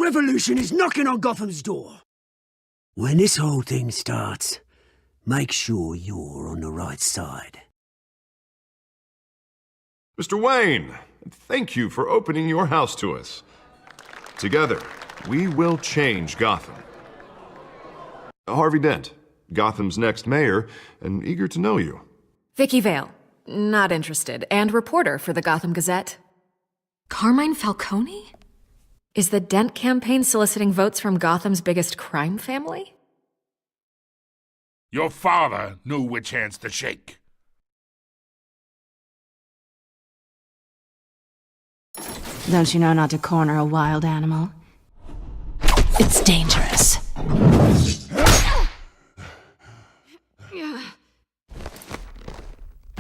revolution is knocking on Gotham's door. When this whole thing starts, make sure you're on the right side. Mr. Wayne, thank you for opening your house to us. Together, we will change Gotham. Harvey Dent, Gotham's next mayor, and eager to know you. Vicky Vale, not interested, and reporter for the Gotham Gazette. Carmine Falcone? Is the Dent campaign soliciting votes from Gotham's biggest crime family? Your father knew which hands to shake. Don't you know not to corner a wild animal? It's dangerous.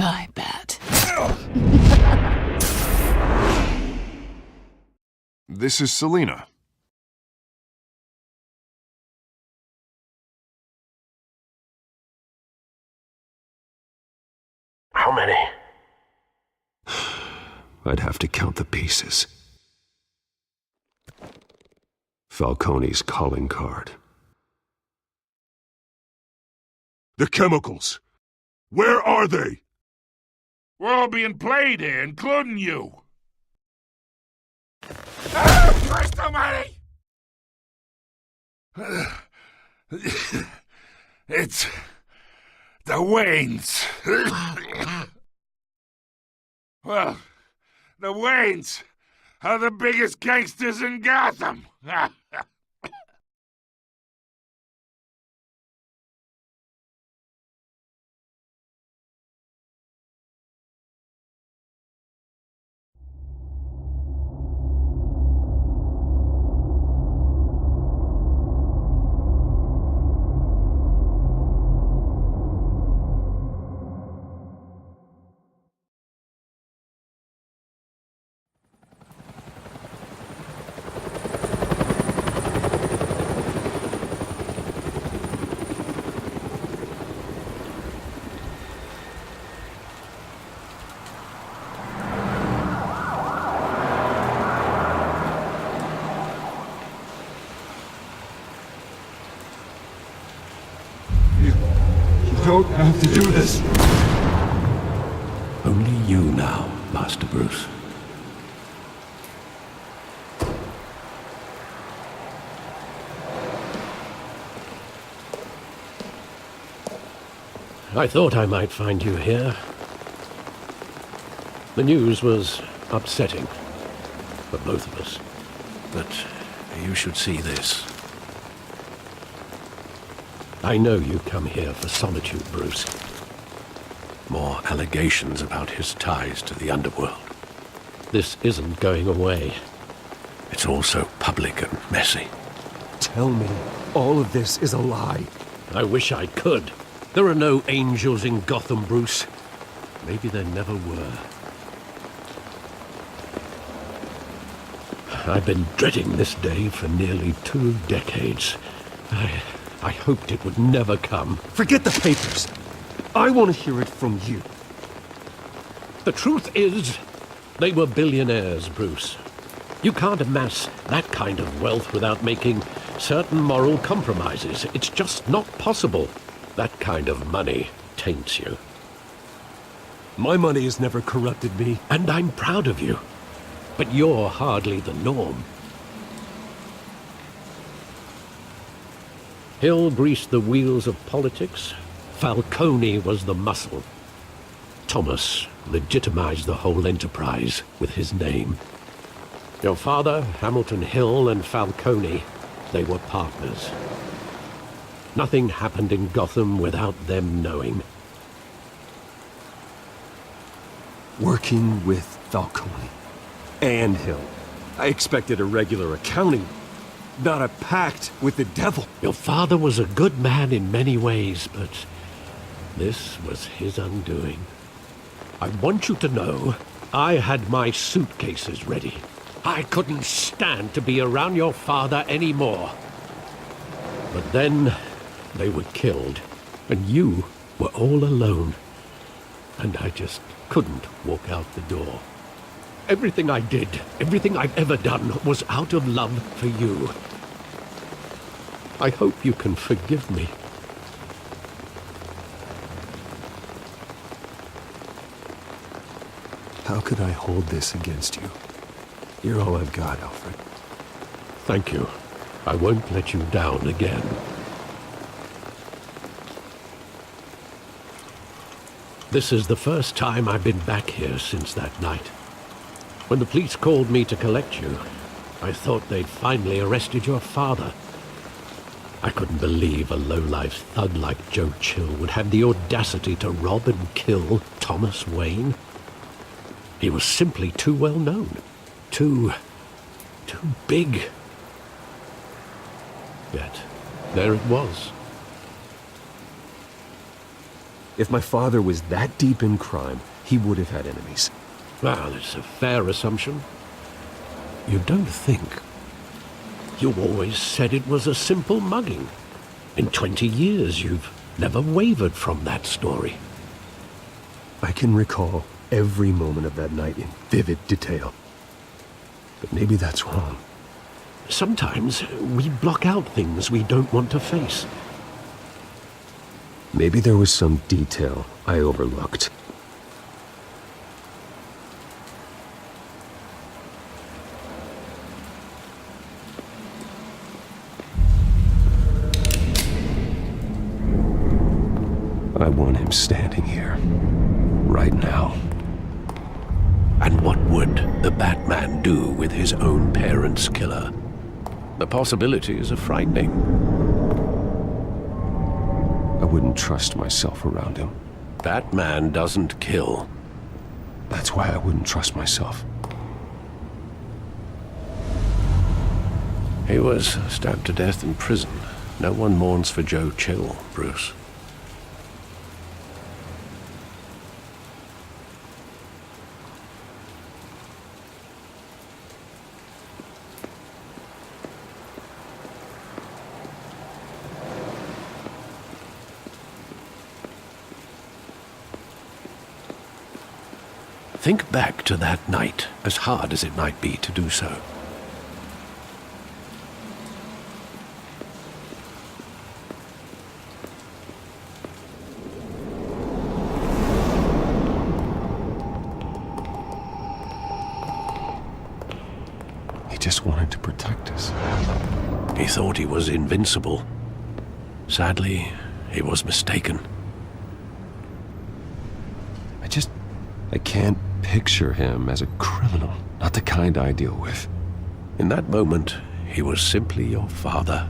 I bet. This is Selina. How many? I'd have to count the pieces. Falcone's calling card. The chemicals. Where are they? We're all being played here, including you. Christ almighty! It's the Waynes. Well, the Waynes are the biggest gangsters in Gotham. Don't have to do this. Only you now, Master Bruce. I thought I might find you here. The news was upsetting for both of us. But you should see this. I know you come here for solitude, Bruce. More allegations about his ties to the underworld. This isn't going away. It's all so public and messy. Tell me, all of this is a lie. I wish I could. There are no angels in Gotham, Bruce. Maybe there never were. I've been dreading this day for nearly 2 decades. I hoped it would never come. Forget the papers. I want to hear it from you. The truth is, they were billionaires, Bruce. You can't amass that kind of wealth without making certain moral compromises. It's just not possible. That kind of money taints you. My money has never corrupted me. And I'm proud of you. But you're hardly the norm. Hill greased the wheels of politics. Falcone was the muscle. Thomas legitimized the whole enterprise with his name. Your father, Hamilton Hill, and Falcone, they were partners. Nothing happened in Gotham without them knowing. Working with Falcone and Hill. I expected a regular accounting, not a pact with the devil. Your father was a good man in many ways, but this was his undoing. I want you to know, I had my suitcases ready. I couldn't stand to be around your father anymore. But then, they were killed, and you were all alone. And I just couldn't walk out the door. Everything I did, everything I've ever done, was out of love for you. I hope you can forgive me. How could I hold this against you? You're all I've got, Alfred. Thank you. I won't let you down again. This is the first time I've been back here since that night. When the police called me to collect you, I thought they'd finally arrested your father. I couldn't believe a low-life thug like Joe Chill would have the audacity to rob and kill Thomas Wayne. He was simply too well known. Too big. Yet, there it was. If my father was that deep in crime, he would have had enemies. Well, it's a fair assumption. You don't think. You always said it was a simple mugging. In 20 years, you've never wavered from that story. I can recall every moment of that night in vivid detail. But maybe that's wrong. Sometimes we block out things we don't want to face. Maybe there was some detail I overlooked. I want him standing here, right now. And what would the Batman do with his own parents' killer? The possibilities are frightening. I wouldn't trust myself around him. Batman doesn't kill. That's why I wouldn't trust myself. He was stabbed to death in prison. No one mourns for Joe Chill, Bruce. Think back to that night, as hard as it might be to do so. He just wanted to protect us. He thought he was invincible. Sadly, he was mistaken. I can't picture him as a criminal, not the kind I deal with. In that moment, he was simply your father.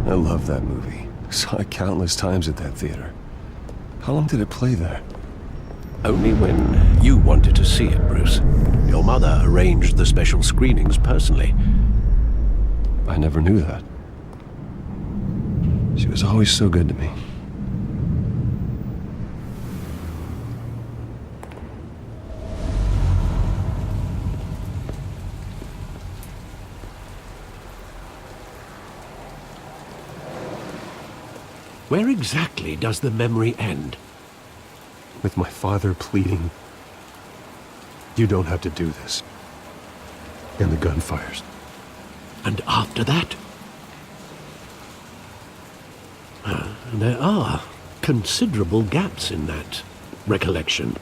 I love that movie. Saw it countless times at that theater. How long did it play there? Only when you wanted to see it, Bruce. Your mother arranged the special screenings personally. I never knew that. She was always so good to me. Where exactly does the memory end? With my father pleading, "You don't have to do this." And the gun fires. And after that? There are considerable gaps in that recollection.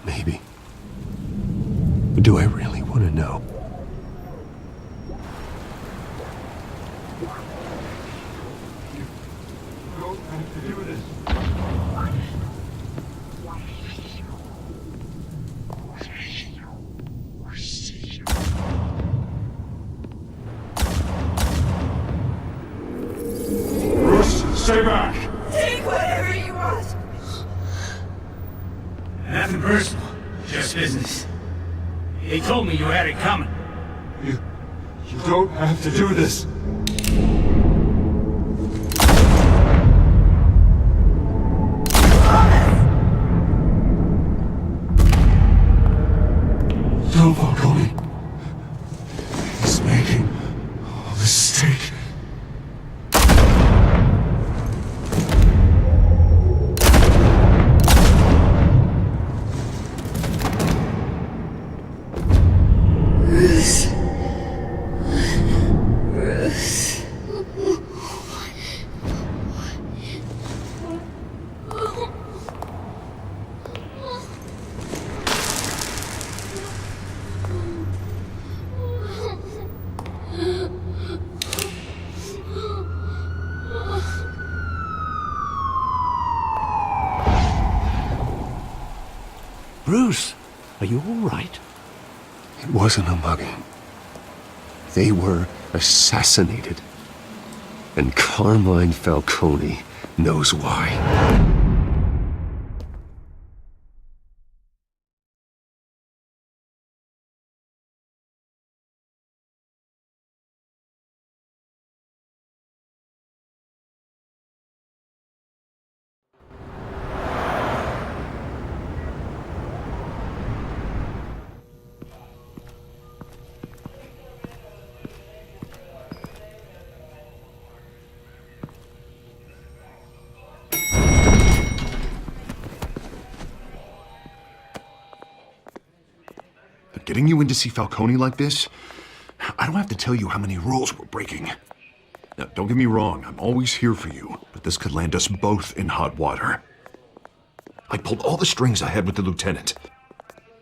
Maybe. But do I really want to know? Stay back! Take whatever you want! Nothing personal, just business. He told me you had it coming. You don't have to do this. Bruce, are you all right? It wasn't a mugging. They were assassinated. And Carmine Falcone knows why. Getting you in to see Falcone like this? I don't have to tell you how many rules we're breaking. Now, don't get me wrong, I'm always here for you, but this could land us both in hot water. I pulled all the strings I had with the lieutenant.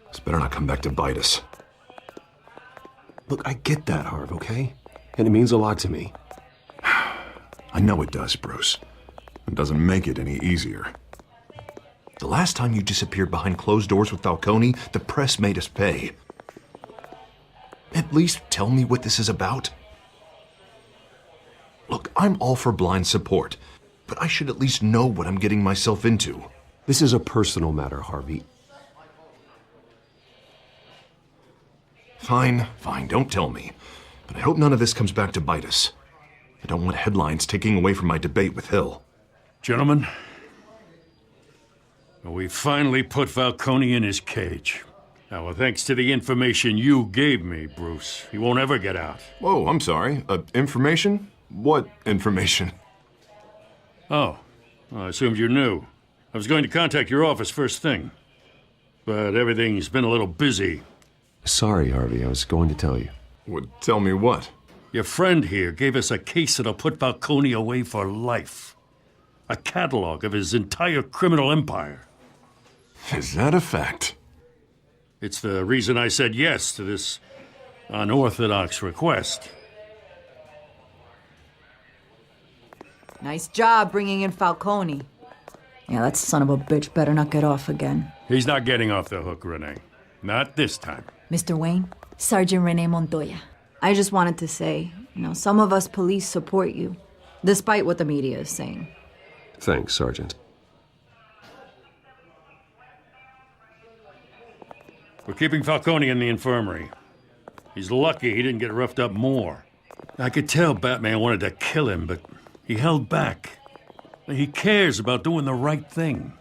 This better not come back to bite us. Look, I get that, Harv, okay? And it means a lot to me. I know it does, Bruce. It doesn't make it any easier. The last time you disappeared behind closed doors with Falcone, the press made us pay. At least tell me what this is about. Look, I'm all for blind support, but I should at least know what I'm getting myself into. This is a personal matter, Harvey. Fine, don't tell me. But I hope none of this comes back to bite us. I don't want headlines taking away from my debate with Hill. Gentlemen, we finally put Falcone in his cage. Now, well, thanks to the information you gave me, Bruce, he won't ever get out. Whoa, I'm sorry. Information? What information? Oh, well, I assumed you knew. I was going to contact your office first thing, but everything's been a little busy. Sorry, Harvey, I was going to tell you. Tell me what? Your friend here gave us a case that'll put Falcone away for life. A catalog of his entire criminal empire. Is that a fact? It's the reason I said yes to this unorthodox request. Nice job bringing in Falcone. Yeah, that son of a bitch better not get off again. He's not getting off the hook, Renee. Not this time. Mr. Wayne, Sergeant Renee Montoya. I just wanted to say, some of us police support you, despite what the media is saying. Thanks, Sergeant. We're keeping Falcone in the infirmary. He's lucky he didn't get roughed up more. I could tell Batman wanted to kill him, but he held back. He cares about doing the right thing.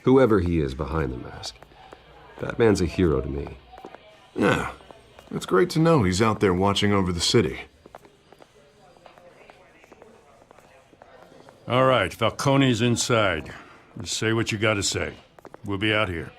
Whoever he is behind the mask, Batman's a hero to me. Yeah, it's great to know he's out there watching over the city. All right, Falcone's inside. Just say what you gotta say. We'll be out here.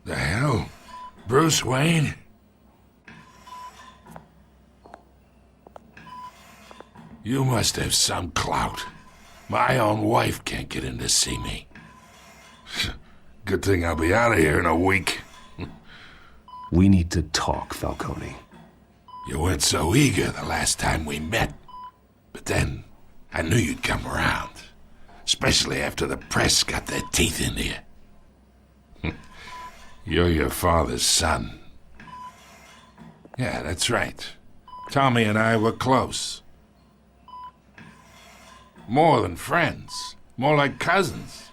The hell? Bruce Wayne? You must have some clout. My own wife can't get in to see me. Good thing I'll be out of here in a week. We need to talk, Falcone. You weren't so eager the last time we met. But then, I knew you'd come around. Especially after the press got their teeth into you. You're your father's son. Yeah, that's right. Tommy and I were close. More than friends. More like cousins.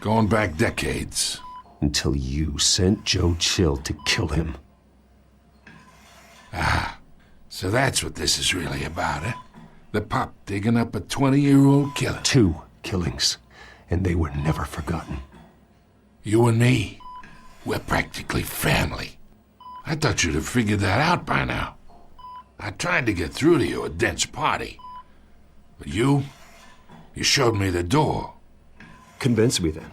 Going back decades. Until you sent Joe Chill to kill him. Ah, so that's what this is really about, eh? The pup digging up a 20-year-old killer. 2 killings, and they were never forgotten. You and me, we're practically family. I thought you'd have figured that out by now. I tried to get through to you at Dent's party. But you showed me the door. Convince me then.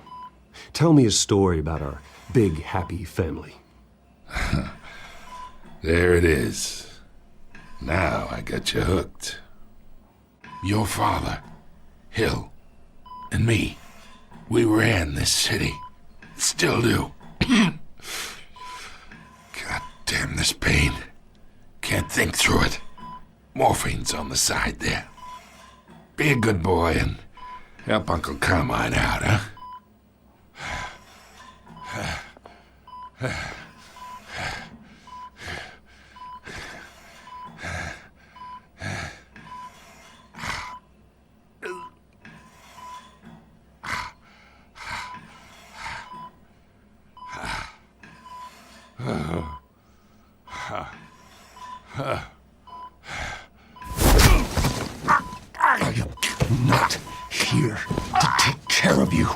Tell me a story about our big, happy family. There it is. Now I got you hooked. Your father, Hill, and me, we ran this city. Still do. God damn this pain. Can't think through it. Morphine's on the side there. Be a good boy and help Uncle Carmine out, huh? I am not here to take care of you.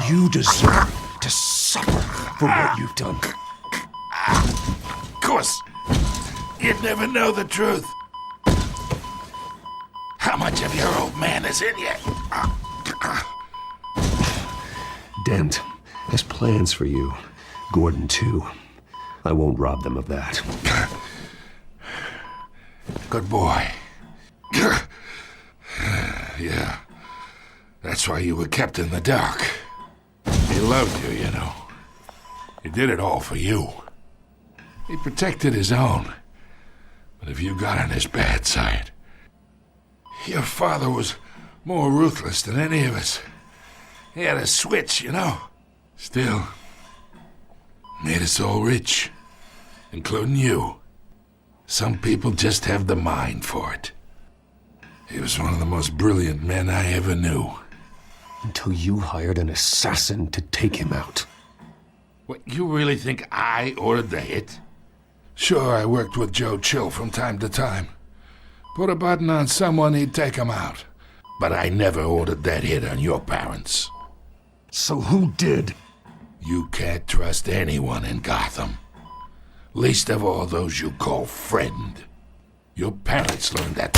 You deserve to suffer for what you've done. Of course, you'd never know the truth. How much of your old man is in you? Dent has plans for you. Gordon, too. I won't rob them of that. Good boy. Yeah. That's why you were kept in the dark. He loved you, you know. He did it all for you. He protected his own. But if you got on his bad side, your father was more ruthless than any of us. He had a switch, you know. Still, made us all rich, including you. Some people just have the mind for it. He was one of the most brilliant men I ever knew. Until you hired an assassin to take him out. What, you really think I ordered the hit? Sure, I worked with Joe Chill from time to time. Put a button on someone, he'd take him out. But I never ordered that hit on your parents. So who did? You can't trust anyone in Gotham. Least of all those you call friend. Your parents learned that.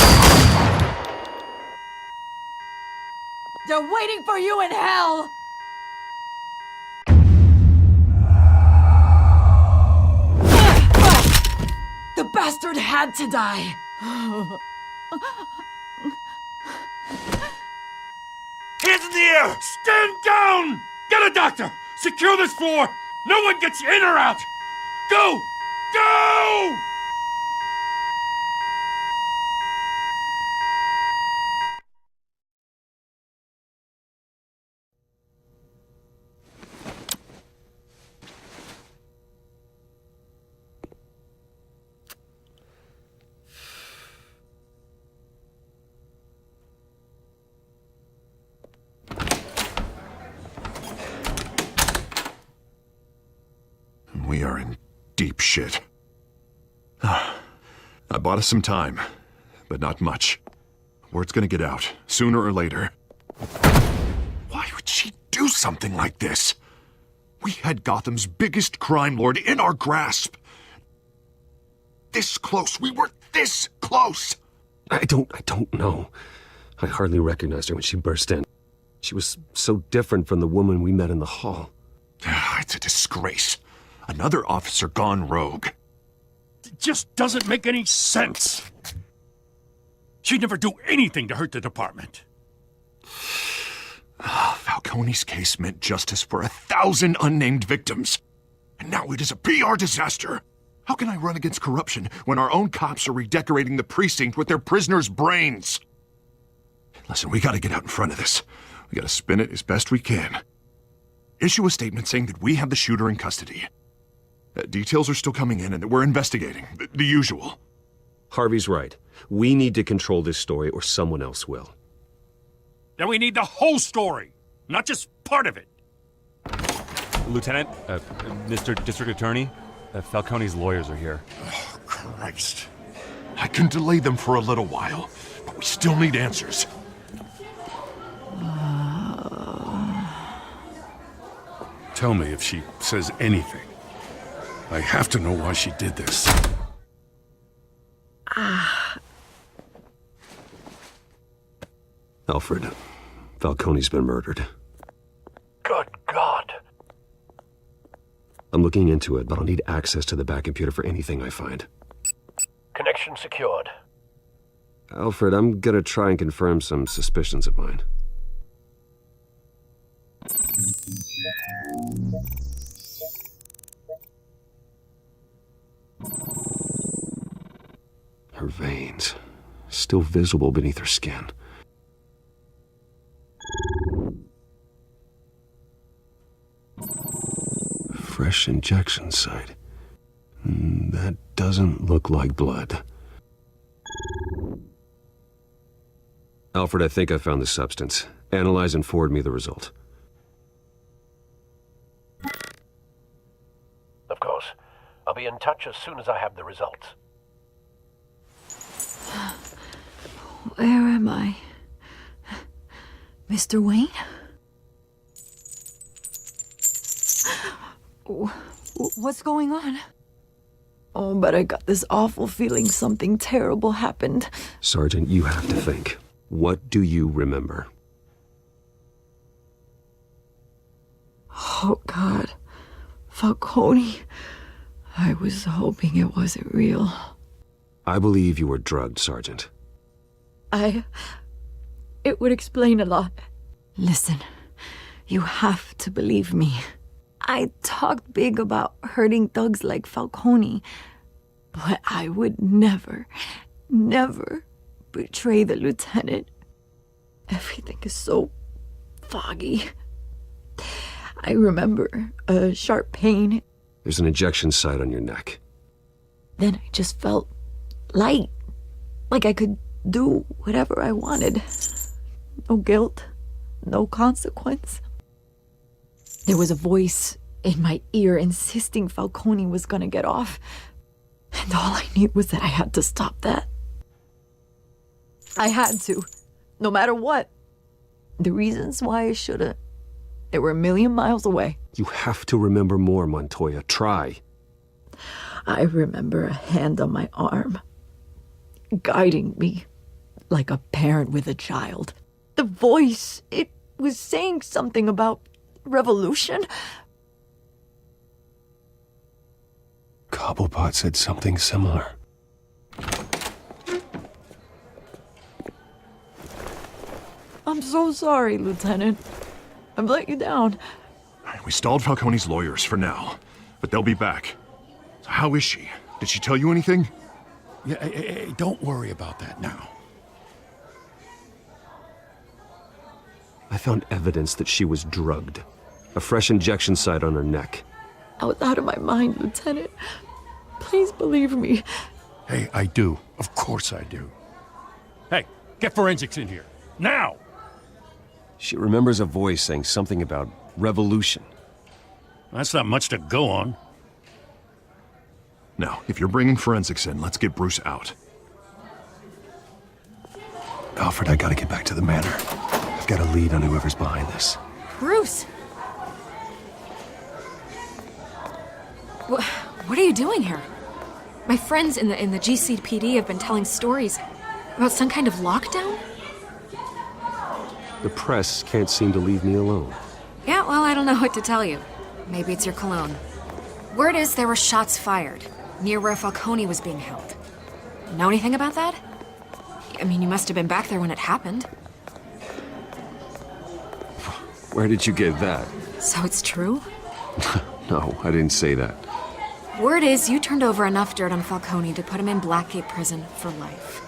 They're waiting for you in hell! The bastard had to die! Hands in the air! Stand down! Get a doctor! Secure this floor! No one gets in or out! Go! Go! We are in deep shit. I bought us some time, but not much. Word's gonna get out, sooner or later. Why would she do something like this? We had Gotham's biggest crime lord in our grasp. This close. We were this close. I don't know. I hardly recognized her when she burst in. She was so different from the woman we met in the hall. It's a disgrace. Another officer gone rogue. It just doesn't make any sense. She'd never do anything to hurt the department. Falcone's case meant justice for 1,000 unnamed victims. And now it is a PR disaster. How can I run against corruption when our own cops are redecorating the precinct with their prisoners' brains? Listen, we gotta get out in front of this. We gotta spin it as best we can. Issue a statement saying that we have the shooter in custody. Details are still coming in and that we're investigating. The usual. Harvey's right. We need to control this story or someone else will. Then we need the whole story, not just part of it. Lieutenant, Mr. District Attorney, Falcone's lawyers are here. Oh, Christ. I can delay them for a little while, but we still need answers. Tell me if she says anything. I have to know why she did this. Alfred, Falcone's been murdered. Good God. I'm looking into it, but I'll need access to the back computer for anything I find. Connection secured. Alfred, I'm gonna try and confirm some suspicions of mine. Her veins, still visible beneath her skin. Fresh injection site. That doesn't look like blood. Alfred, I think I found the substance. Analyze and forward me the result. Of course. I'll be in touch as soon as I have the results. Where am I? Mr. Wayne? What's going on? Oh, but I got this awful feeling something terrible happened. Sergeant, you have to think. What do you remember? Oh, God. Falcone. I was hoping it wasn't real. I believe you were drugged, Sergeant. It would explain a lot. Listen, you have to believe me. I talked big about hurting thugs like Falcone, but I would never betray the lieutenant. Everything is so foggy. I remember a sharp pain. There's an injection site on your neck. Then I just felt light, like I could do whatever I wanted. No guilt, no consequence. There was a voice in my ear insisting Falcone was gonna get off. And all I knew was that I had to stop that. I had to, no matter what. The reasons why I should've, they were a million miles away. You have to remember more, Montoya. Try. I remember a hand on my arm, guiding me like a parent with a child. The voice, it was saying something about revolution. Cobblepot said something similar. I'm so sorry, Lieutenant. I've let you down. We stalled Falcone's lawyers for now, but they'll be back. So how is she? Did she tell you anything? Yeah, hey, don't worry about that now. I found evidence that she was drugged. A fresh injection site on her neck. I was out of my mind, Lieutenant. Please believe me. Hey, I do. Of course I do. Hey, get forensics in here. Now! She remembers a voice saying something about revolution. That's not much to go on. Now, if you're bringing forensics in, let's get Bruce out. Alfred, I gotta get back to the manor. I've got a lead on whoever's behind this. Bruce! What are you doing here? My friends in the GCPD have been telling stories about some kind of lockdown? The press can't seem to leave me alone. Yeah, well, I don't know what to tell you. Maybe it's your cologne. Word is there were shots fired near where Falcone was being held. Know anything about that? I mean, you must have been back there when it happened. Where did you get that? So it's true? No, I didn't say that. Word is you turned over enough dirt on Falcone to put him in Blackgate Prison for life.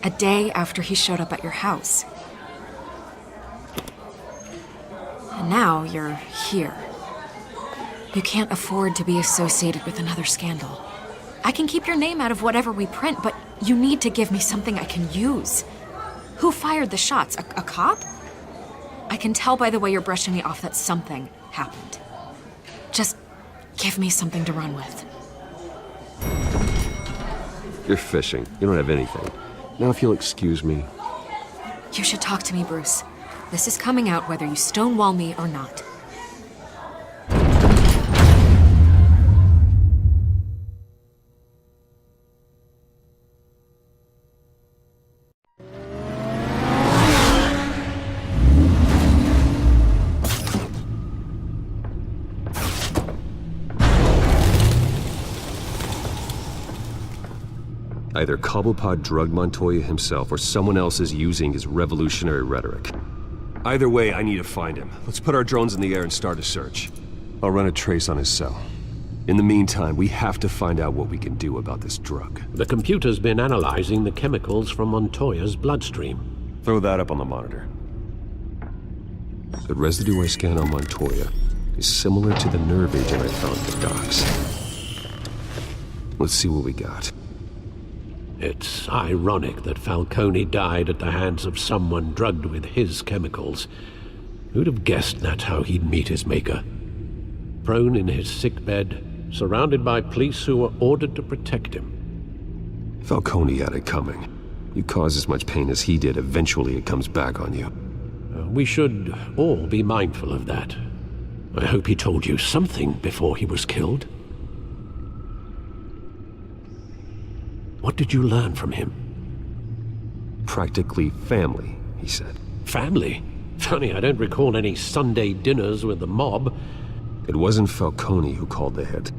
A day after he showed up at your house. And now you're here. You can't afford to be associated with another scandal. I can keep your name out of whatever we print, but you need to give me something I can use. Who fired the shots? A cop? I can tell by the way you're brushing me off that something happened. Just give me something to run with. You're fishing. You don't have anything. Now if you'll excuse me. You should talk to me, Bruce. This is coming out whether you stonewall me or not. Either Cobblepot drugged Montoya himself or someone else is using his revolutionary rhetoric. Either way, I need to find him. Let's put our drones in the air and start a search. I'll run a trace on his cell. In the meantime, we have to find out what we can do about this drug. The computer's been analyzing the chemicals from Montoya's bloodstream. Throw that up on the monitor. The residue I scan on Montoya is similar to the nerve agent I found at the docks. Let's see what we got. It's ironic that Falcone died at the hands of someone drugged with his chemicals. Who'd have guessed that's how he'd meet his maker? Prone in his sickbed, surrounded by police who were ordered to protect him. Falcone had it coming. You cause as much pain as he did, eventually it comes back on you. We should all be mindful of that. I hope he told you something before he was killed. What did you learn from him? Practically family, he said. Family? Funny, I don't recall any Sunday dinners with the mob. It wasn't Falcone who called the hit.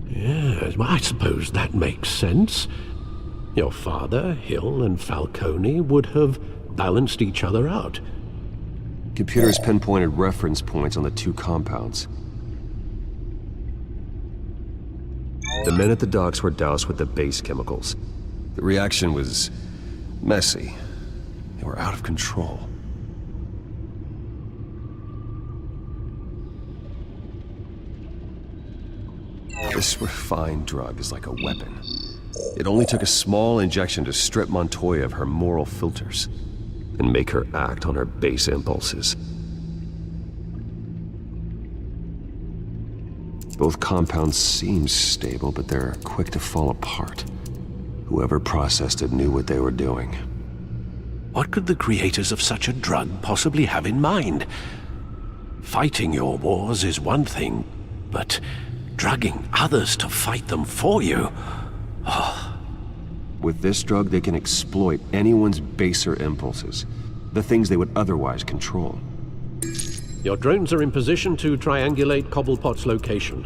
Yes, well, I suppose that makes sense. Your father, Hill, and Falcone would have balanced each other out. Computers pinpointed reference points on the two compounds. The men at the docks were doused with the base chemicals. The reaction was messy. They were out of control. This refined drug is like a weapon. It only took a small injection to strip Montoya of her moral filters and make her act on her base impulses. Both compounds seem stable, but they're quick to fall apart. Whoever processed it knew what they were doing. What could the creators of such a drug possibly have in mind? Fighting your wars is one thing, but drugging others to fight them for you? Oh. With this drug, they can exploit anyone's baser impulses, the things they would otherwise control. Your drones are in position to triangulate Cobblepot's location.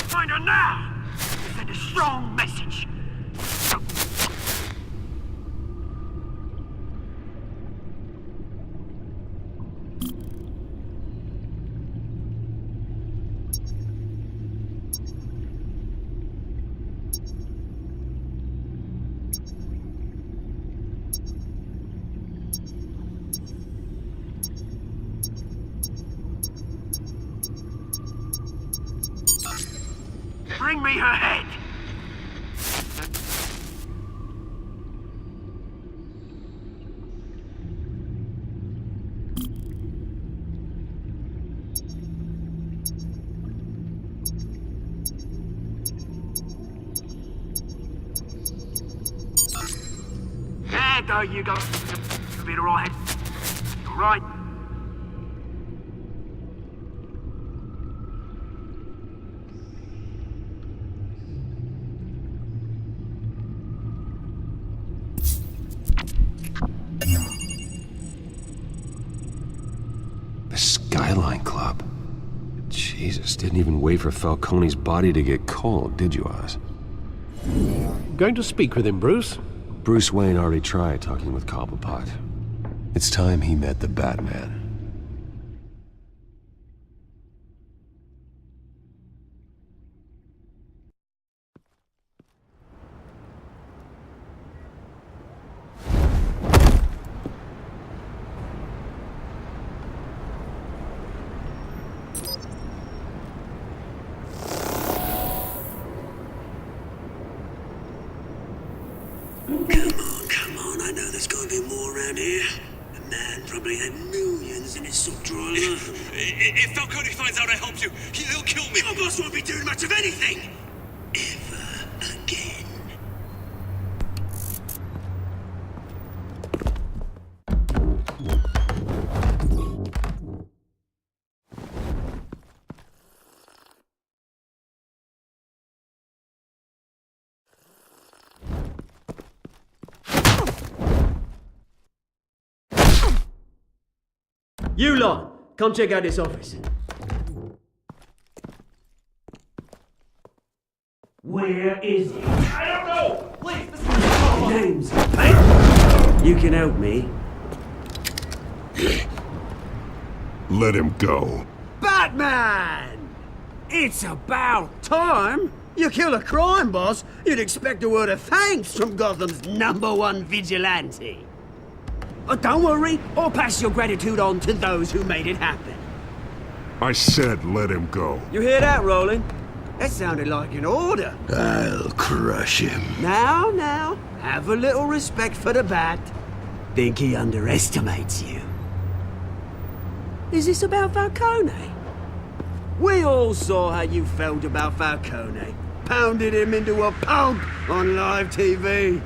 Find her now! Send a strong message. Bring me her head! There you go. You'll be all right. All right. The Skyline Club. Jesus, didn't even wait for Falcone's body to get cold, did you, Oz? Going to speak with him, Bruce? Bruce Wayne already tried talking with Cobblepot. It's time he met the Batman. Batman probably had millions in his sock drawer alone. If Falcone finds out I helped you, he'll kill me. Your boss won't be doing much of anything. Ever again. You lot, come check out this office. Where is it? I don't know! Please, this is Name's Payne. You can help me. Let him go. Batman! It's about time. You kill a crime boss, you'd expect a word of thanks from Gotham's #1 vigilante. Don't worry, I'll pass your gratitude on to those who made it happen. I said let him go. You hear that, Roland? That sounded like an order. I'll crush him. Now, have a little respect for the Bat. Think he underestimates you. Is this about Falcone? We all saw how you felt about Falcone. Pounded him into a pulp on live TV.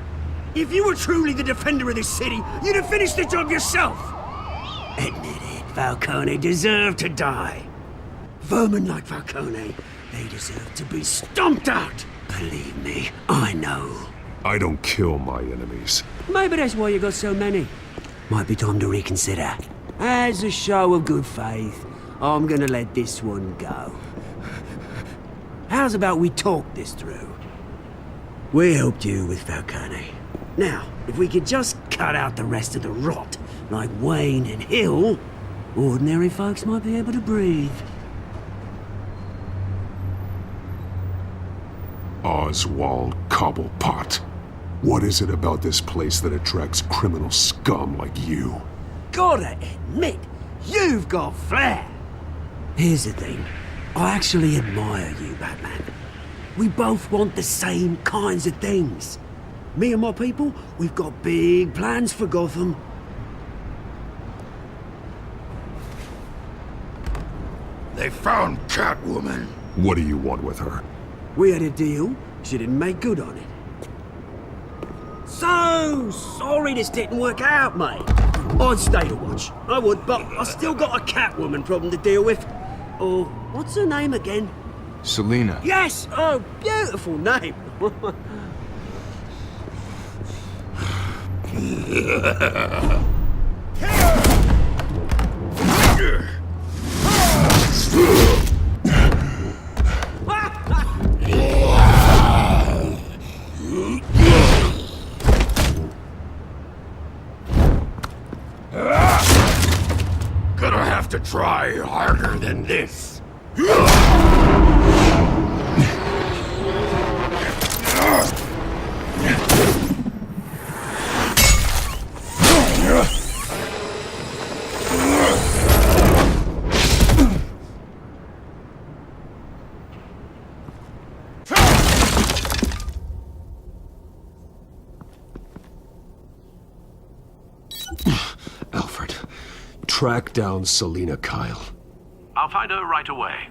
If you were truly the defender of this city, you'd have finished the job yourself. Admit it, Falcone deserved to die. Vermin like Falcone, they deserve to be stomped out. Believe me, I know. I don't kill my enemies. Maybe that's why you got so many. Might be time to reconsider. As a show of good faith, I'm gonna let this one go. How's about we talk this through? We helped you with Falcone. Now, if we could just cut out the rest of the rot, like Wayne and Hill, ordinary folks might be able to breathe. Oswald Cobblepot. What is it about this place that attracts criminal scum like you? Gotta admit, you've got flair. Here's the thing. I actually admire you, Batman. We both want the same kinds of things. Me and my people, we've got big plans for Gotham. They found Catwoman. What do you want with her? We had a deal. She didn't make good on it. So sorry this didn't work out, mate. I'd stay to watch. I would, but I still got a Catwoman problem to deal with. Oh, what's her name again? Selina. Yes! Oh, beautiful name. Gonna have to try harder than this. Alfred, track down Selina Kyle. I'll find her right away.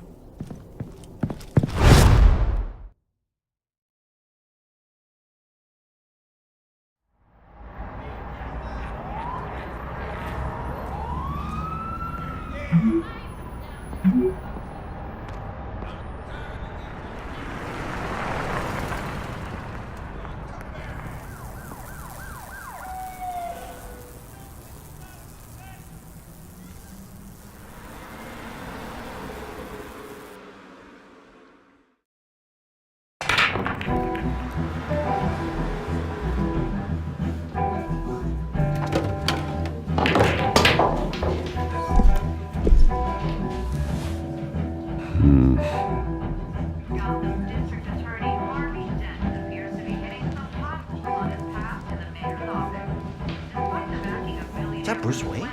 Is that Bruce Wayne?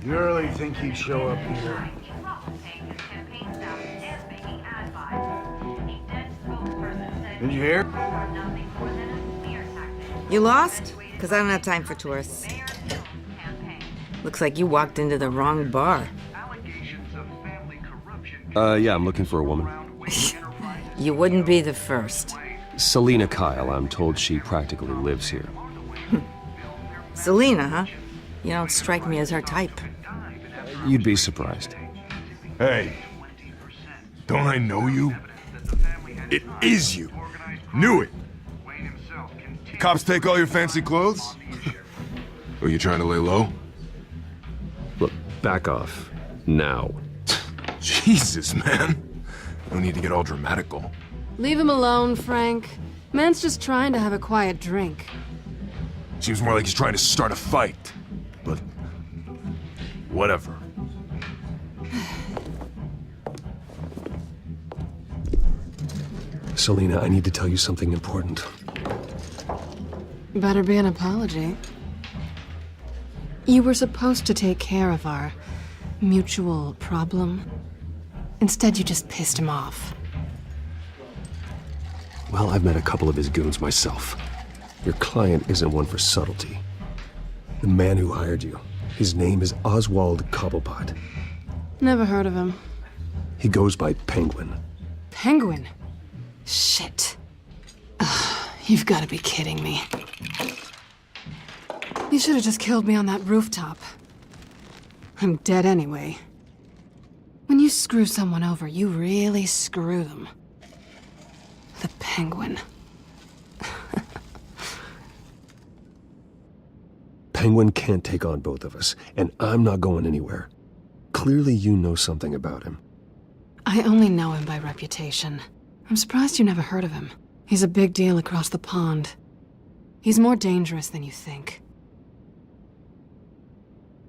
You really think he'd show up here? Did you hear? You lost? Because I don't have time for tourists. Looks like you walked into the wrong bar. Yeah, I'm looking for a woman. You wouldn't be the first. Selina Kyle, I'm told she practically lives here. Selina, huh? You don't strike me as her type. You'd be surprised. Hey, don't I know you? It is you. Knew it. Cops take all your fancy clothes? Are you trying to lay low? Look, back off. Now. Jesus, man. No need to get all dramatical. Leave him alone, Frank. Man's just trying to have a quiet drink. Seems more like he's trying to start a fight. But... whatever. Selina, I need to tell you something important. Better be an apology. You were supposed to take care of our mutual problem. Instead, you just pissed him off. Well, I've met a couple of his goons myself. Your client isn't one for subtlety. The man who hired you, his name is Oswald Cobblepot. Never heard of him. He goes by Penguin. Penguin? Shit. Ugh, you've got to be kidding me. You should have just killed me on that rooftop. I'm dead anyway. When you screw someone over, you really screw them. The Penguin. Penguin can't take on both of us, and I'm not going anywhere. Clearly you know something about him. I only know him by reputation. I'm surprised you never heard of him. He's a big deal across the pond. He's more dangerous than you think.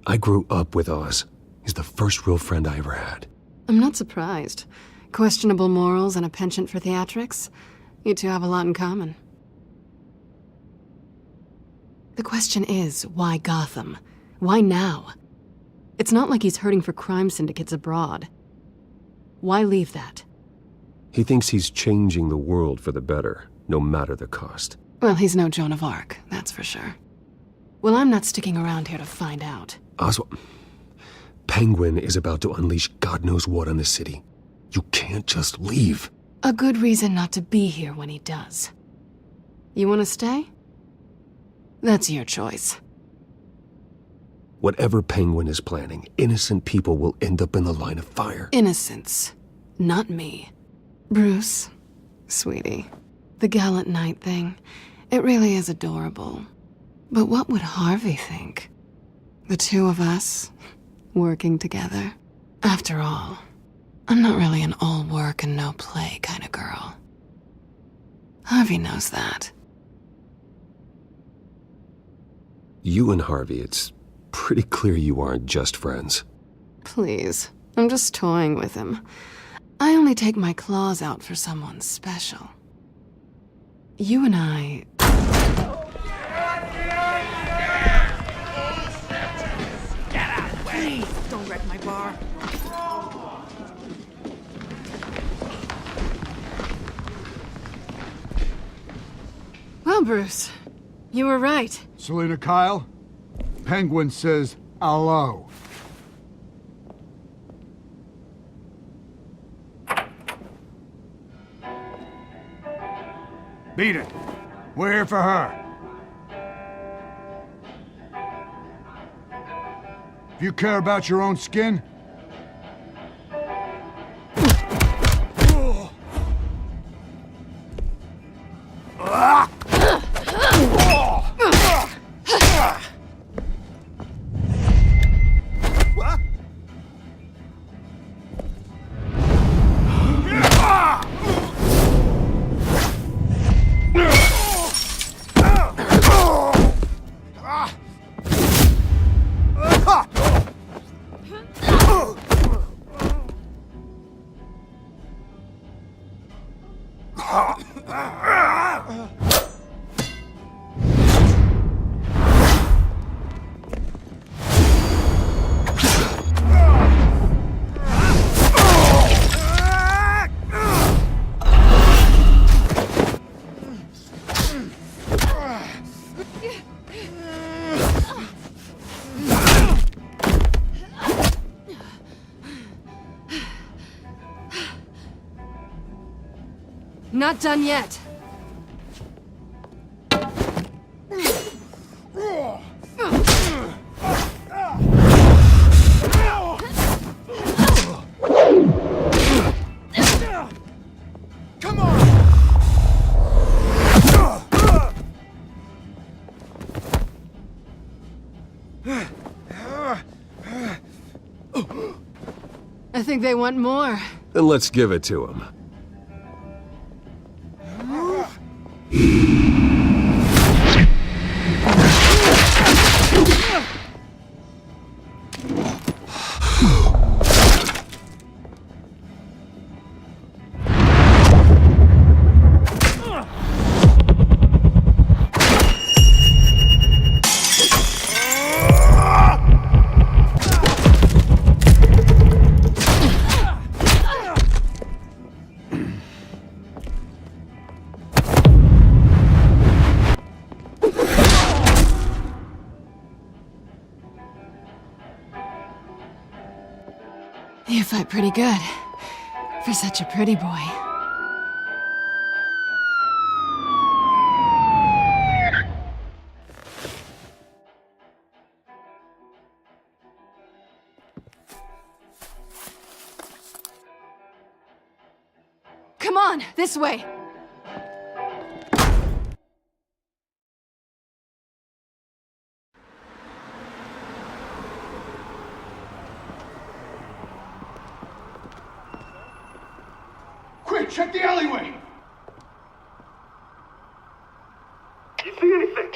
I grew up with Oz. He's the first real friend I ever had. I'm not surprised. Questionable morals and a penchant for theatrics. You two have a lot in common. The question is, why Gotham? Why now? It's not like he's hurting for crime syndicates abroad. Why leave that? He thinks he's changing the world for the better, no matter the cost. Well, he's no Joan of Arc, that's for sure. Well, I'm not sticking around here to find out. Oswald, Penguin is about to unleash God knows what on the city. You can't just leave. A good reason not to be here when he does. You want to stay? That's your choice. Whatever Penguin is planning, innocent people will end up in the line of fire. Innocence. Not me. Bruce, sweetie, the gallant knight thing, it really is adorable. But what would Harvey think? The two of us, working together? After all, I'm not really an all work and no play kind of girl. Harvey knows that. You and Harvey, it's pretty clear you aren't just friends. Please, I'm just toying with him. I only take my claws out for someone special. You and I... Get out of the way! Please, don't wreck my bar. Well, Bruce, you were right. Selina Kyle, Penguin says hello. Beat it. We're here for her. If you care about your own skin, Not done yet. Come on! I think they want more. Then let's give it to him. You fight pretty good. For such a pretty boy. Come on, this way! Quick, check the alleyway! You see anything?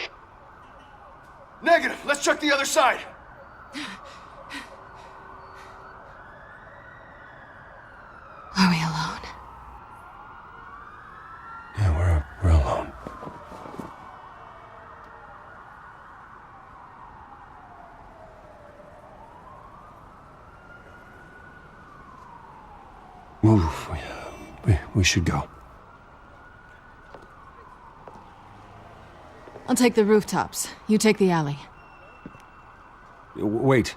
Negative. Let's check the other side. Are we alone? Yeah, we're alone. Move. We should go. I'll take the rooftops. You take the alley. Wait.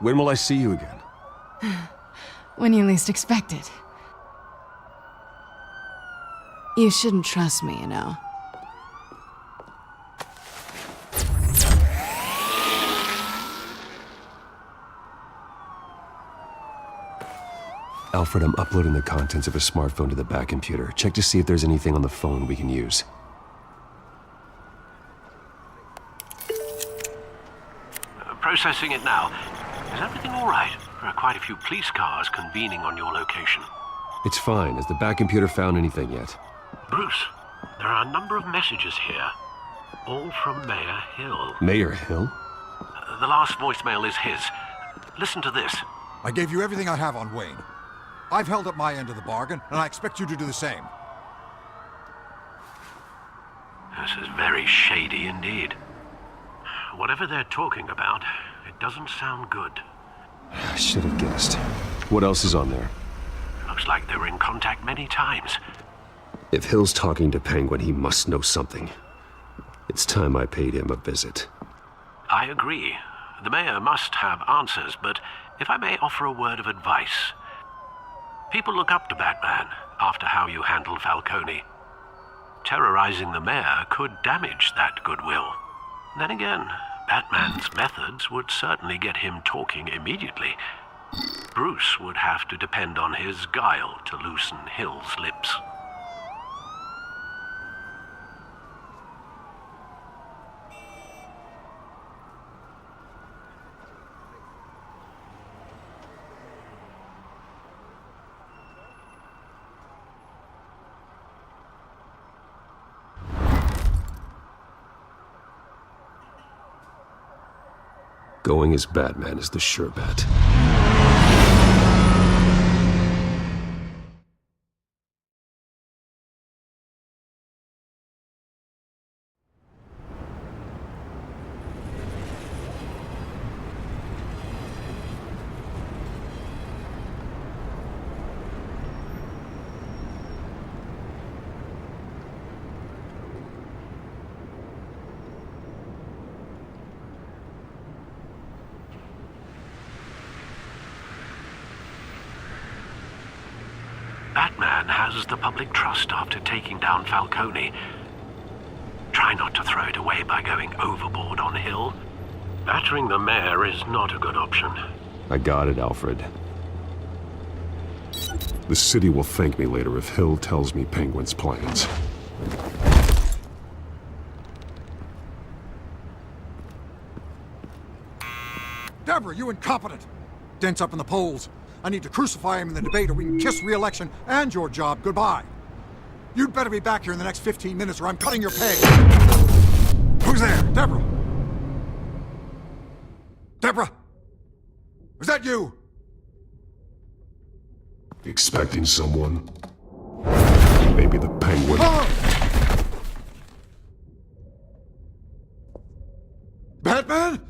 When will I see you again? When you least expect it. You shouldn't trust me, you know. Alfred, I'm uploading the contents of a smartphone to the back computer. Check to see if there's anything on the phone we can use. Processing it now. Is everything all right? There are quite a few police cars convening on your location. It's fine. Has the back computer found anything yet? Bruce, there are a number of messages here. All from Mayor Hill. Mayor Hill? The last voicemail is his. Listen to this. I gave you everything I have on Wayne. I've held up my end of the bargain, and I expect you to do the same. This is very shady indeed. Whatever they're talking about, it doesn't sound good. I should have guessed. What else is on there? Looks like they were in contact many times. If Hill's talking to Penguin, he must know something. It's time I paid him a visit. I agree. The mayor must have answers, but if I may offer a word of advice. People look up to Batman after how you handled Falcone. Terrorizing the mayor could damage that goodwill. Then again, Batman's methods would certainly get him talking immediately. Bruce would have to depend on his guile to loosen Hill's lips. Going as Batman is the sure bet. recovers the public trust after taking down Falcone. Try not to throw it away by going overboard on Hill. Battering the mayor is not a good option. I got it, Alfred. The city will thank me later if Hill tells me Penguin's plans. Deborah, you incompetent! Dent's up in the polls. I need to crucify him in the debate or we can kiss re-election and your job goodbye. You'd better be back here in the next 15 minutes or I'm cutting your pay. Who's there? Deborah? Deborah? Was that you? Expecting someone? Maybe the Penguin. Batman?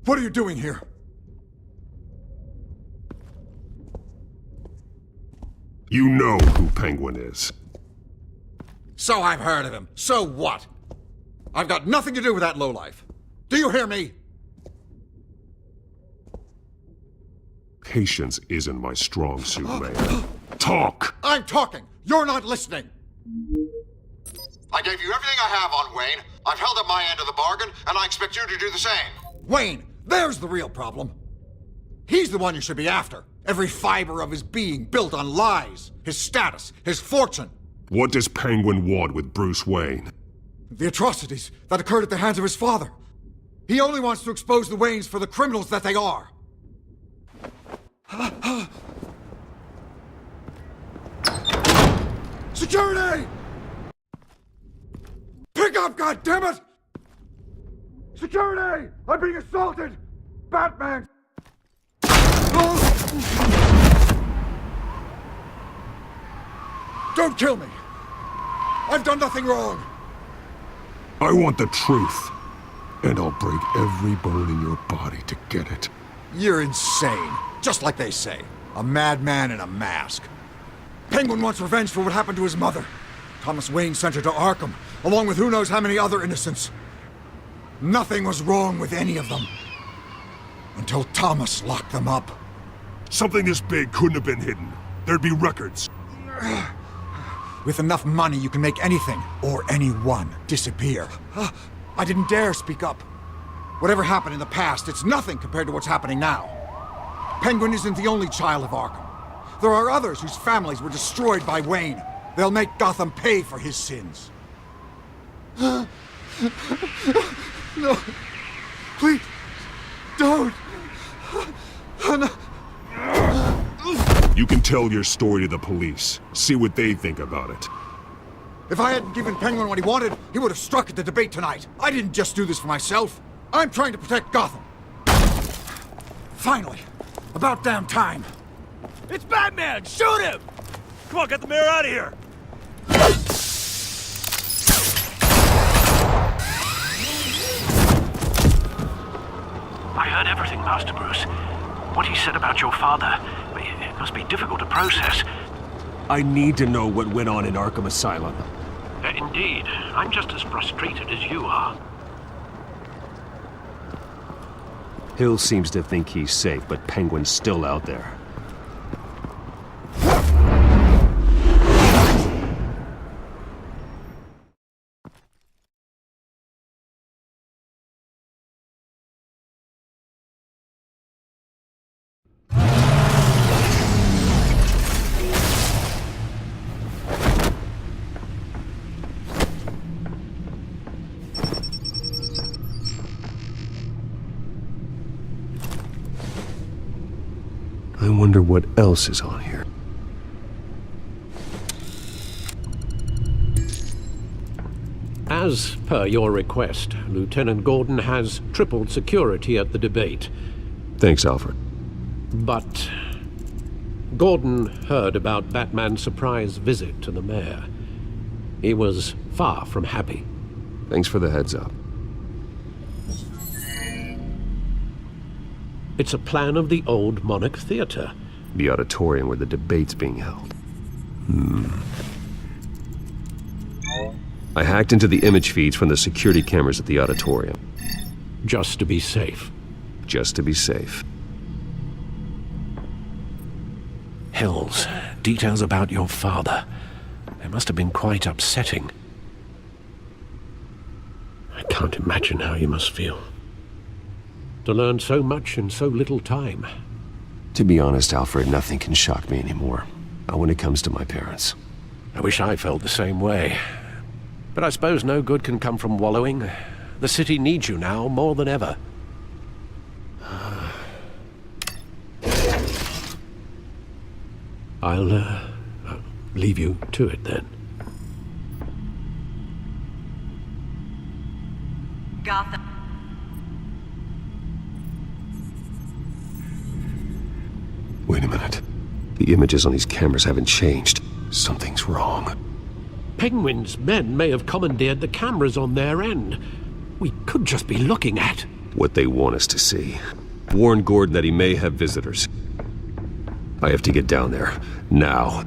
What are you doing here? You know who Penguin is. So I've heard of him. So what? I've got nothing to do with that lowlife. Do you hear me? Patience isn't my strong suit, Mayor. Talk! I'm talking! You're not listening! I gave you everything I have on Wayne. I've held up my end of the bargain, and I expect you to do the same. Wayne, there's the real problem. He's the one you should be after. Every fiber of his being built on lies, his status, his fortune. What does Penguin want with Bruce Wayne? The atrocities that occurred at the hands of his father. He only wants to expose the Waynes for the criminals that they are. Security! Pick up, goddammit! Security! I'm being assaulted! Batman! Don't kill me! I've done nothing wrong! I want the truth. And I'll break every bone in your body to get it. You're insane. Just like they say. A madman in a mask. Penguin wants revenge for what happened to his mother. Thomas Wayne sent her to Arkham, along with who knows how many other innocents. Nothing was wrong with any of them. Until Thomas locked them up. Something this big couldn't have been hidden. There'd be records. With enough money, you can make anything, or anyone, disappear. I didn't dare speak up. Whatever happened in the past, it's nothing compared to what's happening now. Penguin isn't the only child of Arkham. There are others whose families were destroyed by Wayne. They'll make Gotham pay for his sins. No. Please. Don't. No. You can tell your story to the police. See what they think about it. If I hadn't given Penguin what he wanted, he would have struck at the debate tonight. I didn't just do this for myself. I'm trying to protect Gotham. Finally. About damn time. It's Batman! Shoot him! Come on, get the mayor out of here! I heard everything, Master Bruce. What he said about your father, it must be difficult to process. I need to know what went on in Arkham Asylum. Indeed. I'm just as frustrated as you are. Hill seems to think he's safe, but Penguin's still out there. I wonder what else is on here. As per your request, Lieutenant Gordon has tripled security at the debate. Thanks, Alfred. But Gordon heard about Batman's surprise visit to the mayor. He was far from happy. Thanks for the heads up. It's a plan of the old Monarch Theater. The auditorium where the debate's being held. I hacked into the image feeds from the security cameras at the auditorium. Just to be safe. Just to be safe. Hills, details about your father. They must have been quite upsetting. I can't imagine how you must feel. To learn so much in so little time. To be honest, Alfred, nothing can shock me anymore. Not when it comes to my parents. I wish I felt the same way. But I suppose no good can come from wallowing. The city needs you now more than ever. I'll leave you to it then. Gotham. Wait a minute. The images on these cameras haven't changed. Something's wrong. Penguin's men may have commandeered the cameras on their end. We could just be looking at what they want us to see. Warn Gordon that he may have visitors. I have to get down there. Now.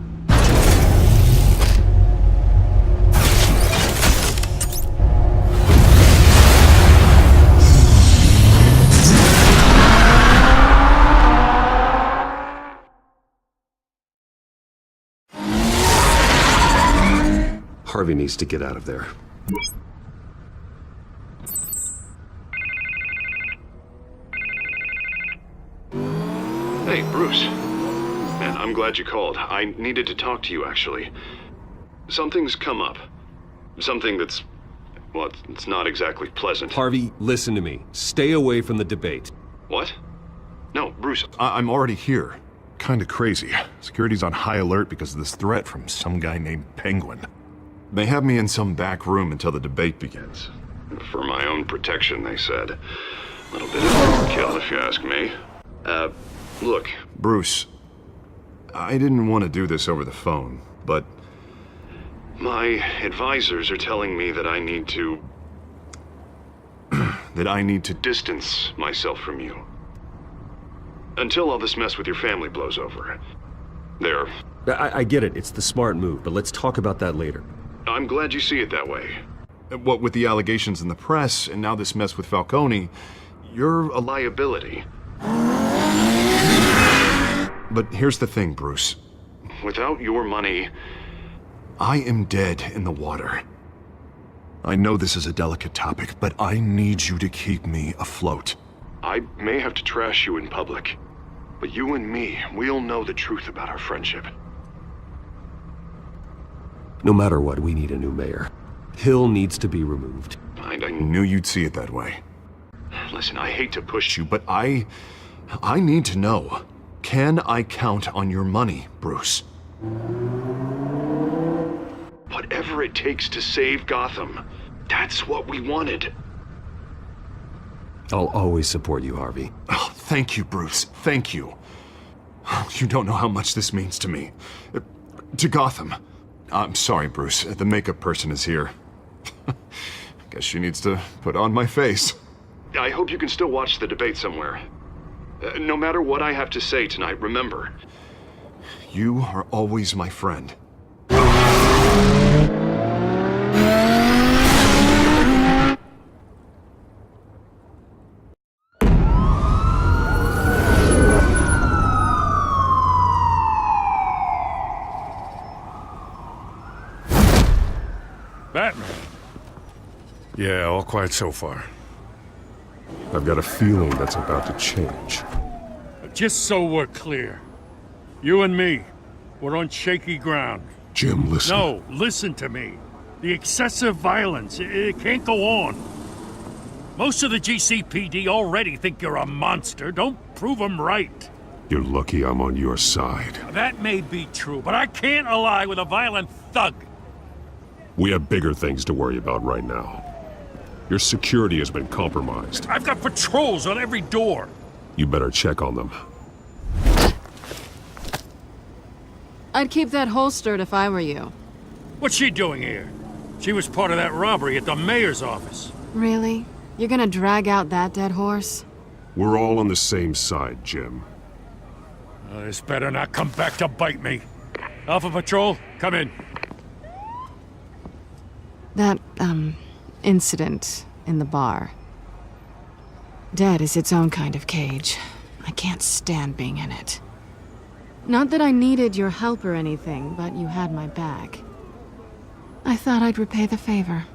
Harvey needs to get out of there. Hey, Bruce. Man, I'm glad you called. I needed to talk to you, actually. Something's come up. Something that's... well, it's not exactly pleasant. Harvey, listen to me. Stay away from the debate. What? No, Bruce, I'm already here. Kinda crazy. Security's on high alert because of this threat from some guy named Penguin. They have me in some back room until the debate begins. For my own protection, they said. A little bit of overkill, if you ask me. Look, Bruce, I didn't want to do this over the phone, but my advisors are telling me that I need to... that I need to distance myself from you. Until all this mess with your family blows over. There. I get it. It's the smart move, but let's talk about that later. I'm glad you see it that way. What with the allegations in the press, and now this mess with Falcone, you're a liability. But here's the thing, Bruce. Without your money, I am dead in the water. I know this is a delicate topic, but I need you to keep me afloat. I may have to trash you in public, but you and me, we'll know the truth about our friendship. No matter what, we need a new mayor. Hill needs to be removed. I knew you'd see it that way. Listen, I hate to push you, but I need to know. Can I count on your money, Bruce? Whatever it takes to save Gotham, that's what we wanted. I'll always support you, Harvey. Oh, thank you, Bruce. Thank you. You don't know how much this means to me. To Gotham. I'm sorry, Bruce. The makeup person is here. Guess she needs to put on my face. I hope you can still watch the debate somewhere. No matter what I have to say tonight, remember, you are always my friend. Batman. Yeah, all quiet so far. I've got a feeling that's about to change. Just so we're clear, you and me, we're on shaky ground. Jim, listen. No, listen to me. The excessive violence, it can't go on. Most of the GCPD already think you're a monster. Don't prove them right. You're lucky I'm on your side. That may be true, but I can't ally with a violent thug. We have bigger things to worry about right now. Your security has been compromised. I've got patrols on every door. You better check on them. I'd keep that holstered if I were you. What's she doing here? She was part of that robbery at the mayor's office. Really? You're gonna drag out that dead horse? We're all on the same side, Jim. This better not come back to bite me. Alpha Patrol, come in. That, incident in the bar. Dead is its own kind of cage. I can't stand being in it. Not that I needed your help or anything, but you had my back. I thought I'd repay the favor.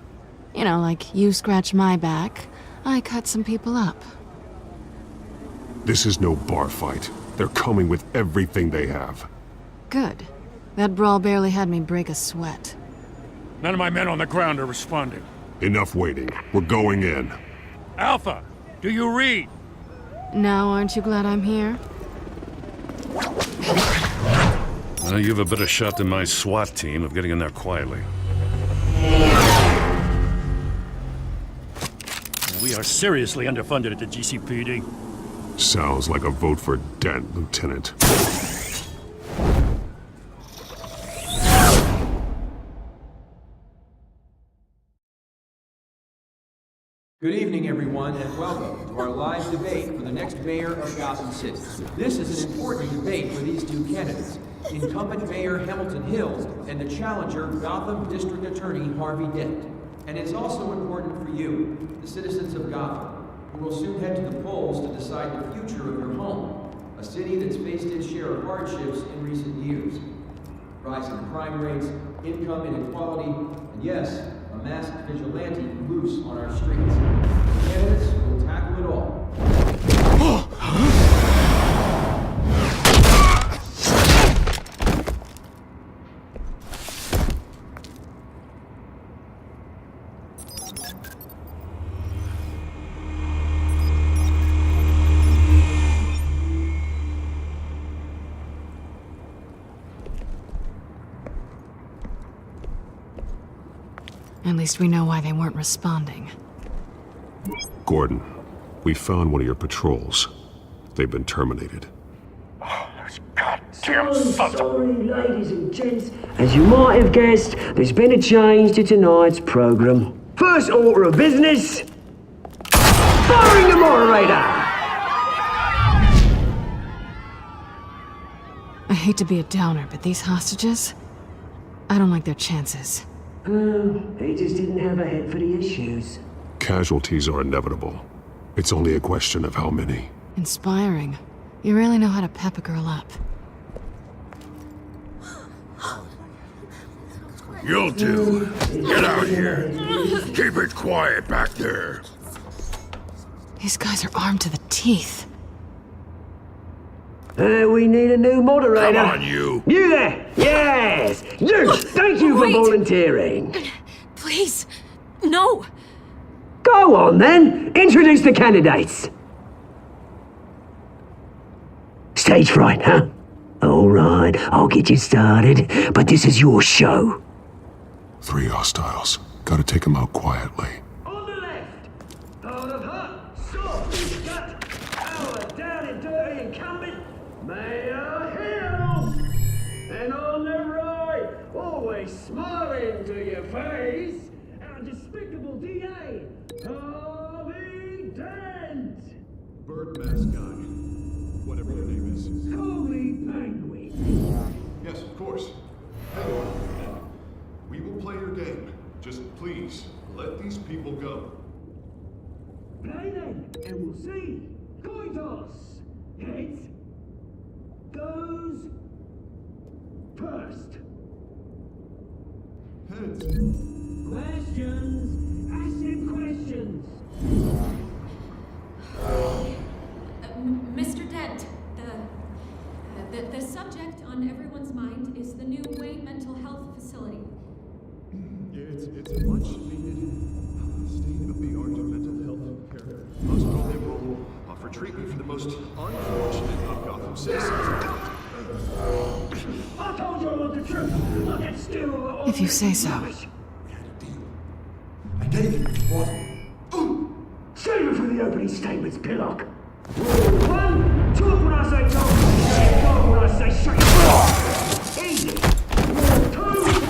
You know, like you scratch my back, I cut some people up. This is no bar fight. They're coming with everything they have. Good. That brawl barely had me break a sweat. None of my men on the ground are responding. Enough waiting. We're going in. Alpha, do you read? Now aren't you glad I'm here? Well, you have a better shot than my SWAT team of getting in there quietly. We are seriously underfunded at the GCPD. Sounds like a vote for Dent, Lieutenant. Good evening, everyone, and welcome to our live debate for the next mayor of Gotham City. This is an important debate for these two candidates, incumbent Mayor Hamilton Hills and the challenger Gotham District Attorney Harvey Dent. And it's also important for you, the citizens of Gotham, who will soon head to the polls to decide the future of your home, a city that's faced its share of hardships in recent years. Rising crime rates, income inequality, and yes, a masked vigilante loose on our streets. The candidates will tackle it all. At least we know why they weren't responding. Gordon, we found one of your patrols. They've been terminated. Damn sorry, ladies and gents. As you might have guessed, there's been a change to tonight's program. First order of business, firing the moderator! I hate to be a downer, but these hostages, I don't like their chances. He just didn't have a head for the issues. Casualties are inevitable. It's only a question of how many. Inspiring. You really know how to pep a girl up. You'll do. Get out here. Keep it quiet back there. These guys are armed to the teeth. We need a new moderator. Come on, you. You there! Yes! You! Thank you for volunteering. Please, no. Go on, then. Introduce the candidates. Stage fright, huh? All right, I'll get you started, but this is your show. 3 hostiles. Gotta take them out quietly. On the left, hard of heart, soft, gut, our down and dirty incumbent, Mayor Hill. And on the right, always smiling to your face, our despicable DA, Harvey Dent. Bird mascot. Whatever your name is. Call me Penguin. Yes, of course. Penguin. We will play your game. Just please, let these people go. Play then, and we'll see. Coin toss. Heads goes first. Heads. Questions. Ask him questions. Mr. Dent, the subject on everyone's mind is the new Wayne Mental Health Facility. It's a much needed state-of-the-art mental health care hospital that will offer treatment for the most unfortunate of Gotham citizens. I told you all the truth. Look at still. If you say so. I gave you what? Save it for the opening statements, Pillock. Rule 1, talk when I say talk, go when I say shut. Easy. Rule 2,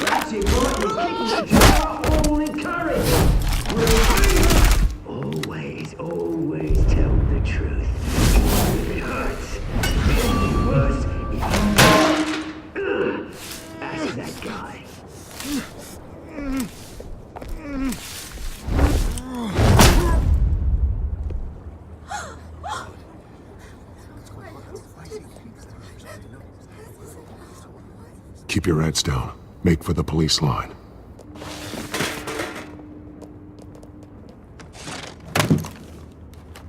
that's it, right? You keep the jar all encouraged. Rule 3, always tell the truth. If it hurts, it's worse if ask that guy. Keep your heads down. Make for the police line.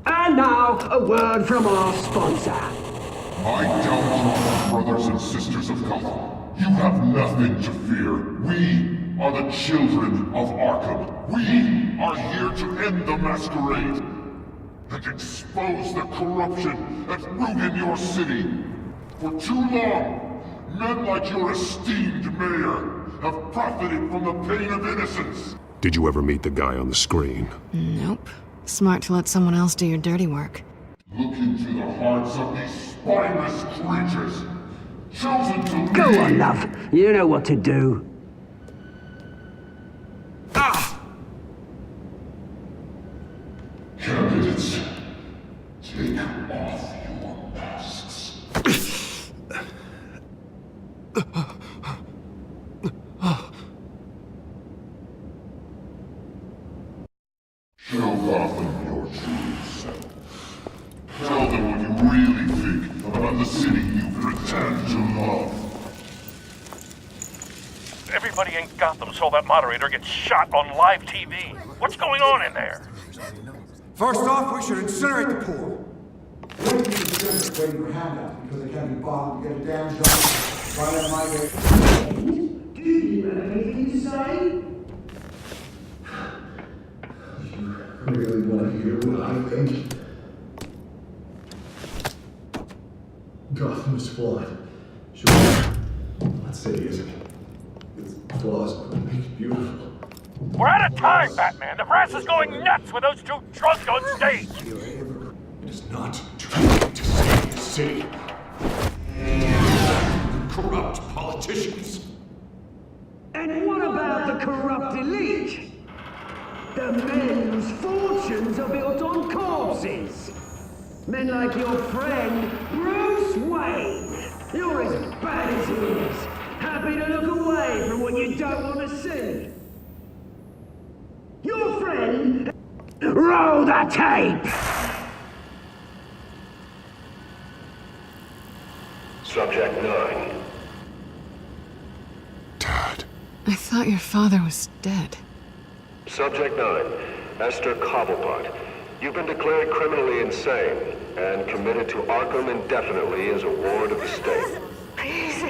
And now, a word from our sponsor. My downtrodden brothers and sisters of Gotham, you have nothing to fear. We are the children of Arkham. We are here to end the masquerade and expose the corruption at root in your city. For too long, men like your esteemed mayor have profited from the pain of innocence. Did you ever meet the guy on the screen? Nope. Smart to let someone else do your dirty work. Look into the hearts of these spineless creatures, chosen to Go lead. on, love. You know what to do. Candidates, take off your masks. Show Gotham your true self. Tell them what you really think about the city you pretend to love. Everybody in Gotham saw that moderator get shot on live TV. What's going on in there? First off, we should incinerate the pool. Waiting for handouts because they can't be bothered to get a damn job. Right at my way. Do you have anything to say? I really want to hear what I think. Gotham is flawed. Sure. I'm not saying it isn't. Its flaws are what make it beautiful. We're out of time, Batman. The press is going nuts with those two drunks on stage. It is not trying to save the city. Corrupt politicians. And what about the corrupt elite? The men whose fortunes are built on corpses. Men like your friend, Bruce Wayne. You're as bad as he is. Happy to look away from what you don't want to see. Your friend... Roll the tape! Subject 9. I thought your father was dead. Subject 9. Esther Cobblepot. You've been declared criminally insane and committed to Arkham indefinitely as a ward of the state. Please,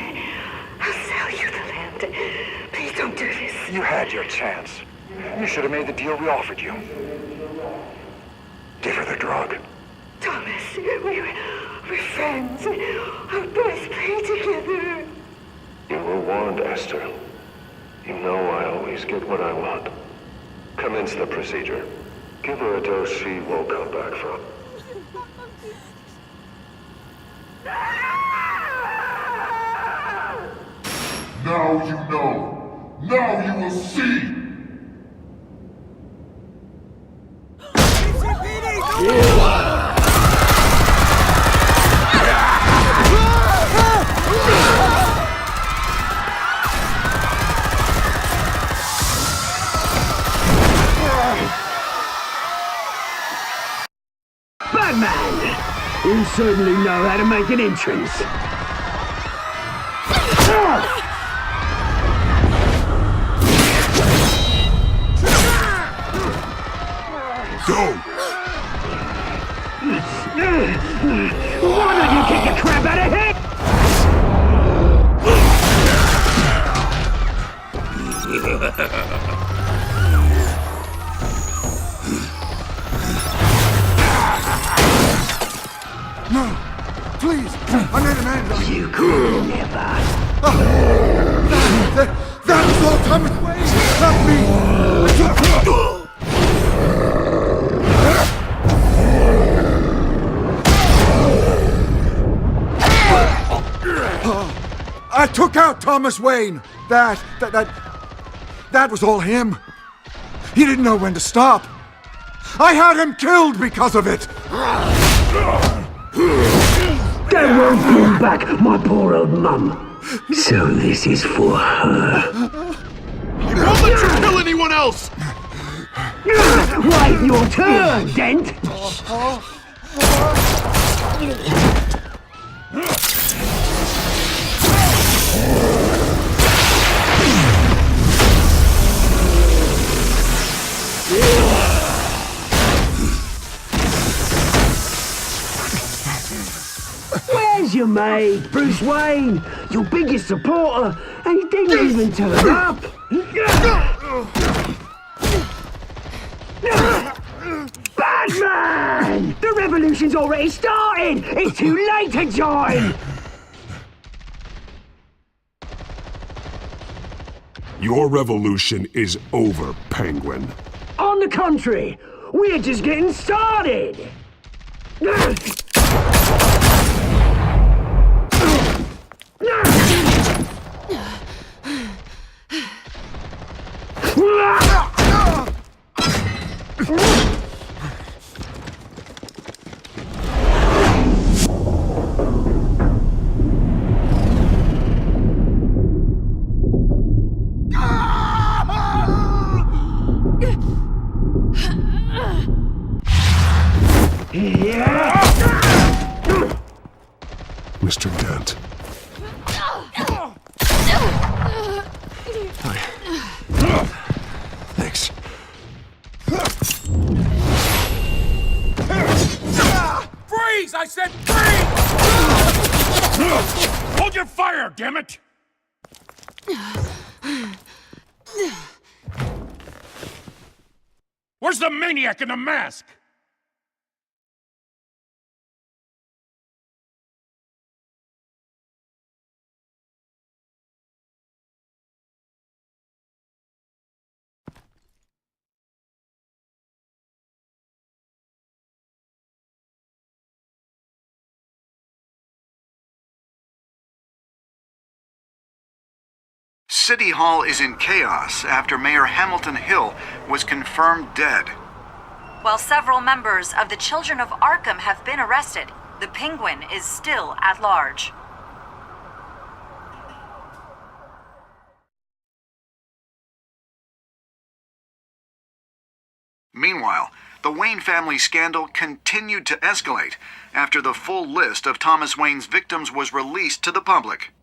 I'll sell you the land. Please don't do this. You had your chance. You should have made the deal we offered you. Give her the drug. Thomas, we're friends. Our boys play together. You were warned, Esther. You know I always get what I want. Commence the procedure. Give her a dose she won't come back from. Now you know. Now you will see. Batman! You certainly know how to make an entrance. Go! Why don't you kick the crap out of him? No! Please! I made an end! You could never! That was all Thomas Wayne! Not me! I took out Thomas Wayne! That was all him! He didn't know when to stop! I had him killed because of it! That won't bring back my poor old mum. So this is for her. He won't let you kill anyone else! Wait your turn, Dent! to me, Bruce Wayne, your biggest supporter, and he didn't even turn up. Batman! The revolution's already started! It's too late to join! Your revolution is over, Penguin. On the contrary, we're just getting started! Mr. Dent. Hi. Thanks. Freeze! I said freeze! Hold your fire, damn it! Where's the maniac in the mask? City Hall is in chaos after Mayor Hamilton Hill was confirmed dead. While several members of the Children of Arkham have been arrested, the Penguin is still at large. Meanwhile, the Wayne family scandal continued to escalate after the full list of Thomas Wayne's victims was released to the public.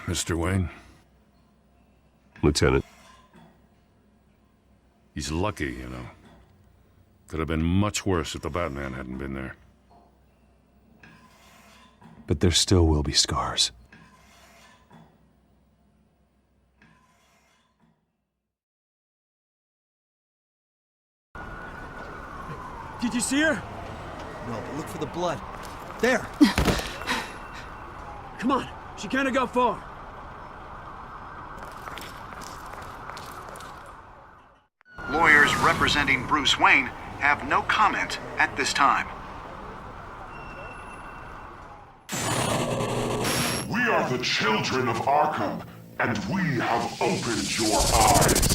Mr. Wayne? Lieutenant. He's lucky, you know. Could have been much worse if the Batman hadn't been there. But there still will be scars. Did you see her? No, but look for the blood. There! Come on, she can't have got far. Lawyers representing Bruce Wayne have no comment at this time. We are the children of Arkham, and we have opened your eyes.